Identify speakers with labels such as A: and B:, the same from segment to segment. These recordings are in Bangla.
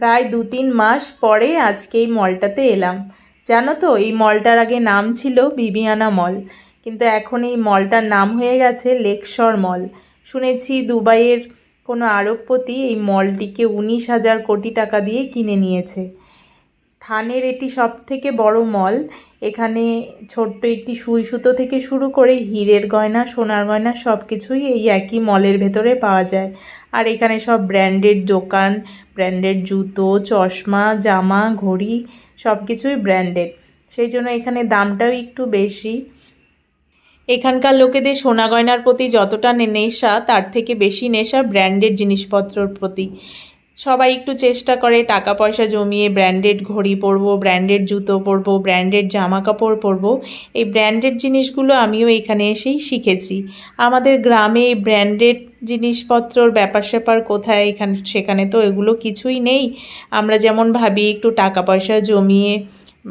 A: প্রায় 2-3 মাস পরে আজকে এই মলটাতে এলাম। জানো তো, এই মলটার আগে নাম ছিল বিবিয়ানা মল, কিন্তু এখন এই মলটার নাম হয়ে গেছে লেকশর মল। শুনেছি দুবাইয়ের কোনো আরবপতি এই মলটিকে 19,000 কোটি টাকা দিয়ে কিনে নিয়েছে। থানের এটি সব থেকে বড় মল। এখানে ছোট্ট একটি সুই সুতো থেকে শুরু করে হীরের গয়না, সোনার গয়না সব কিছুই এই একই মলের ভেতরে পাওয়া যায়। আর এখানে সব ব্র্যান্ডেড দোকান, ব্র্যান্ডেড জুতো, চশমা, জামা, ঘড়ি সব কিছুই ব্র্যান্ডেড, সেই জন্য এখানে দামটাও একটু বেশি। এখানকার লোকেদের সোনা গয়নার প্রতি যতটা নেশা, তার থেকে বেশি নেশা ব্র্যান্ডেড জিনিসপত্রর প্রতি। সবাই একটু চেষ্টা করে টাকা পয়সা জমিয়ে ব্র্যান্ডেড ঘড়ি পরবো, ব্র্যান্ডেড জুতো পরবো, ব্র্যান্ডেড জামা কাপড় পরবো। এই ব্র্যান্ডেড জিনিসগুলো আমিও এখানে এসেই শিখেছি। আমাদের গ্রামে এই ব্র্যান্ডেড জিনিসপত্রর ব্যাপার স্যাপার কোথায়, সেখানে তো এগুলো কিছুই নেই। আমরা যেমন ভাবি একটু টাকা পয়সা জমিয়ে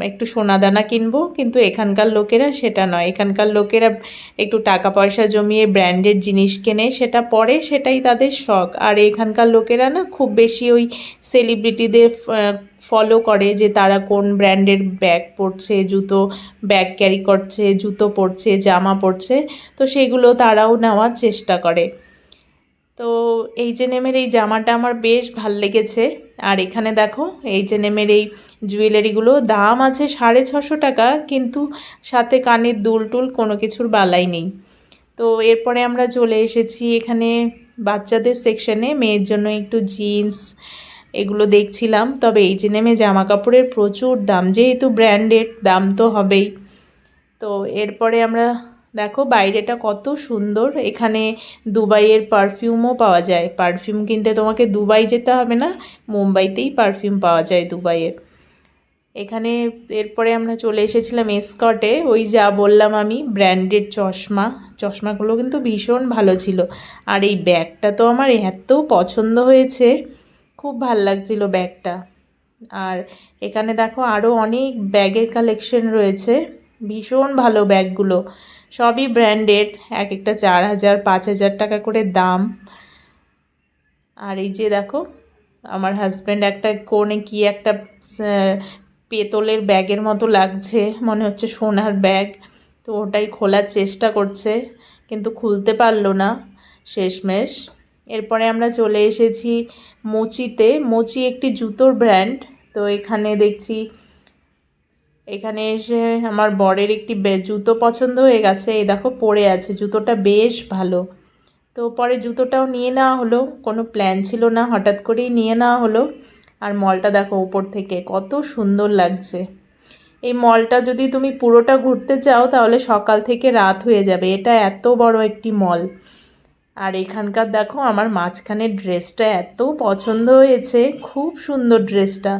A: একটু সোনাদানা কিনবো, কিন্তু এখানকার লোকেরা সেটা নয়। এখানকার লোকেরা একটু টাকা পয়সা জমিয়ে ব্র্যান্ডেড জিনিস কেনে, সেটা পরে, সেটাই তাদের শখ। আর এখানকার লোকেরা না খুব বেশি ওই সেলিব্রিটিদের ফলো করে, যে তারা কোন ব্র্যান্ডের ব্যাগ পরছে, জুতো ব্যাগ ক্যারি করছে, জুতো পরছে, জামা পরছে, তো সেগুলো তারাও নেওয়ার চেষ্টা করে। তো H&M-এর এই জামাটা আমার বেশ ভাল লেগেছে। আর এখানে দেখো H&M-এর এই জুয়েলারিগুলো দাম আছে 650 টাকা, কিন্তু সাথে কানের দুল টুল কোনো কিছুর বালাই নেই। তো এরপরে আমরা চলে এসেছি এখানে বাচ্চাদের সেকশনে, মেয়ের জন্য একটু জিন্স এগুলো দেখছিলাম। তবে H&M-এ জামা কাপড়ের প্রচুর দাম, যেহেতু ব্র্যান্ডেড দাম তো হবেই। তো এরপরে আমরা দেখো বাইরেটা কত সুন্দর। এখানে দুবাইয়ের পারফিউমও পাওয়া যায়। পারফিউম কিনতে তোমাকে দুবাই যেতে হবে না, মুম্বাইতেই পারফিউম পাওয়া যায় দুবাইয়ের। এখানে এরপরে আমরা চলে এসেছিলাম এসকর্টে, ওই যা বললাম আমি ব্র্যান্ডেড চশমাগুলো কিন্তু ভীষণ ভালো ছিল। আর এই ব্যাগটা তো আমার এত পছন্দ হয়েছে, খুব ভাল লাগছিল ব্যাগটা। আর এখানে দেখো আরও অনেক ব্যাগের কালেকশন রয়েছে, ভীষণ ভালো ব্যাগগুলো, সবই ব্র্যান্ডেড, এক একটা 4,000-5,000 টাকা করে দাম। আর এই যে দেখো আমার হাজব্যান্ড একটা কোণে কি একটা পেতলের ব্যাগের মতো লাগছে, মনে হচ্ছে সোনার ব্যাগ, তো ওটাই খোলার চেষ্টা করছে, কিন্তু খুলতে পারলো না শেষমেশ। এরপরে আমরা চলে এসেছি মোচিতে। মোচি একটি জুতোর ব্র্যান্ড। তো এখানে দেখছি, এখানে এসে আমার বরের একটি জুতো পছন্দ হয়ে গেছে, এই দেখো পরে আছে, জুতোটা বেশ ভালো। তো পরে জুতোটাও নিয়ে নেওয়া হলো, কোনো প্ল্যান ছিল না, হঠাৎ করেই নিয়ে নেওয়া হলো। আর মলটা দেখো উপর থেকে কত সুন্দর লাগছে। এই মলটা যদি তুমি পুরোটা ঘুরতে চাও তাহলে সকাল থেকে রাত হয়ে যাবে, এটা এত বড় একটি মল। আর এখানকার দেখো আমার মাঝখানের ড্রেসটা এত পছন্দ হয়েছে, খুব সুন্দর ড্রেসটা।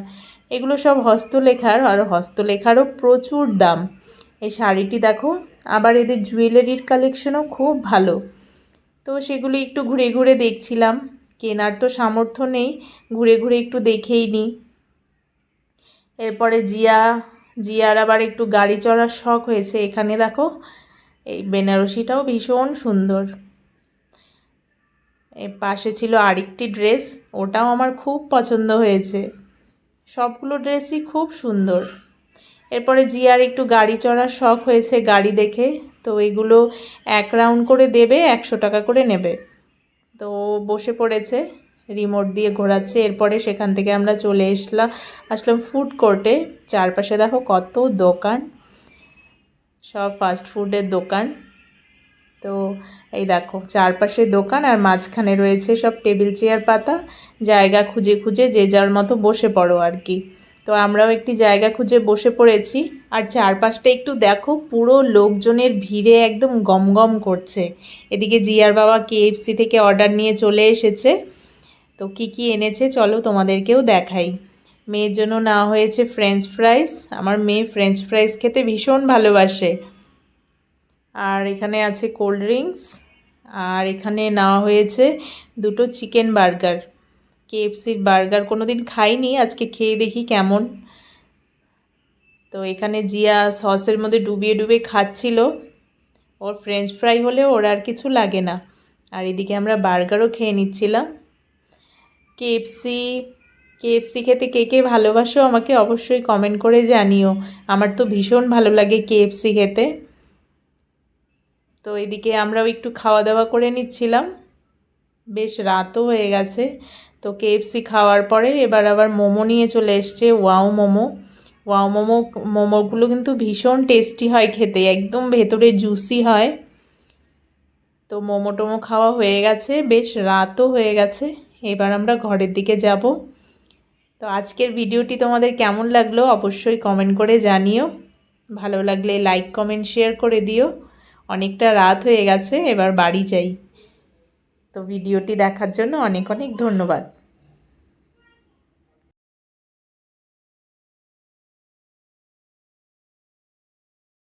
A: এগুলো সব হস্তলেখার, আর হস্তলেখারও প্রচুর দাম। এই শাড়িটি দেখো, আবার এদের জুয়েলারির কালেকশনও খুব ভালো। তো সেগুলি একটু ঘুরে ঘুরে দেখছিলাম, কেনার তো সামর্থ্য নেই, ঘুরে ঘুরে একটু দেখেই নিই। এরপরে জিয়ার আবার একটু গাড়ি চড়ার শখ হয়েছে। এখানে দেখো এই বেনারসিটাও ভীষণ সুন্দর। এর পাশে ছিল আরেকটি ড্রেস, ওটাও আমার খুব পছন্দ হয়েছে। সবগুলো ড্রেসই খুব সুন্দর। এরপরে জিয়ার একটু গাড়ি চড়ার শখ হয়েছে গাড়ি দেখে, তো এগুলো 1 রাউন্ড করে দেবে, 100 টাকা করে নেবে। তো বসে পড়েছে, রিমোট দিয়ে ঘোরাচ্ছে। এরপরে সেখান থেকে আমরা চলে আসলাম ফুড কোর্টে। চারপাশে দেখো কত দোকান, সব ফাস্ট ফুডের দোকান। তো এই দেখো চারপাশে দোকান, আর মাঝখানে রয়েছে সব টেবিল চেয়ার পাতা, জায়গা খুঁজে খুঁজে যে যার মতো বসে পড়ো আর কি। তো আমরাও একটি জায়গা খুঁজে বসে পড়েছি। আর চারপাশটা একটু দেখো, পুরো লোকজনের ভিড়ে একদম গমগম করছে। এদিকে জিয়ার বাবা KFC থেকে অর্ডার নিয়ে চলে এসেছে। তো কি কি এনেছে চলো তোমাদেরকেও দেখাই। মেয়ের জন্য নেওয়া হয়েছে ফ্রেঞ্চ ফ্রাইস, আমার মেয়ে ফ্রেঞ্চ ফ্রাইস খেতে ভীষণ ভালোবাসে। আর এখানে আছে কোল্ড ড্রিঙ্কস। আর এখানে নেওয়া হয়েছে 2টো চিকেন বার্গার। KFCর বার্গার কোনো দিন খাইনি, আজকে খেয়ে দেখি কেমন। তো এখানে জিয়া সসের মধ্যে ডুবিয়ে ডুবিয়ে খাচ্ছিল, ওর ফ্রেঞ্চ ফ্রাই হলে ওর আর কিছু লাগে না। আর এদিকে আমরা বার্গারও খেয়ে নিচ্ছিলাম। KFC কেএফসি খেতে কে কে ভালোবাসো আমাকে অবশ্যই কমেন্ট করে জানিও। আমার তো ভীষণ ভালো লাগে কেএফসি খেতে। তো এদিকে আমরাও একটু খাওয়া দাওয়া করে নিচ্ছিলাম, বেশ রাতও হয়ে গেছে। তো কেএফসি খাওয়ার পরে এবার আবার মোমো নিয়ে চলে এসছে, ওয়াও মোমো। ওয়াও মোমো, মোমোগুলো কিন্তু ভীষণ টেস্টি হয় খেতে, একদম ভেতরে জুসি হয়। তো মোমো টোমো খাওয়া হয়ে গেছে, বেশ রাতও হয়ে গেছে, এবার আমরা ঘরের দিকে যাব। তো আজকের ভিডিওটি তোমাদের কেমন লাগলো অবশ্যই কমেন্ট করে জানিও। ভালো লাগলে লাইক কমেন্ট শেয়ার করে দিও। অনেকটা রাত হয়ে গেছে, এবার বাড়ি যাই। তো ভিডিওটি দেখার জন্য অনেক অনেক ধন্যবাদ।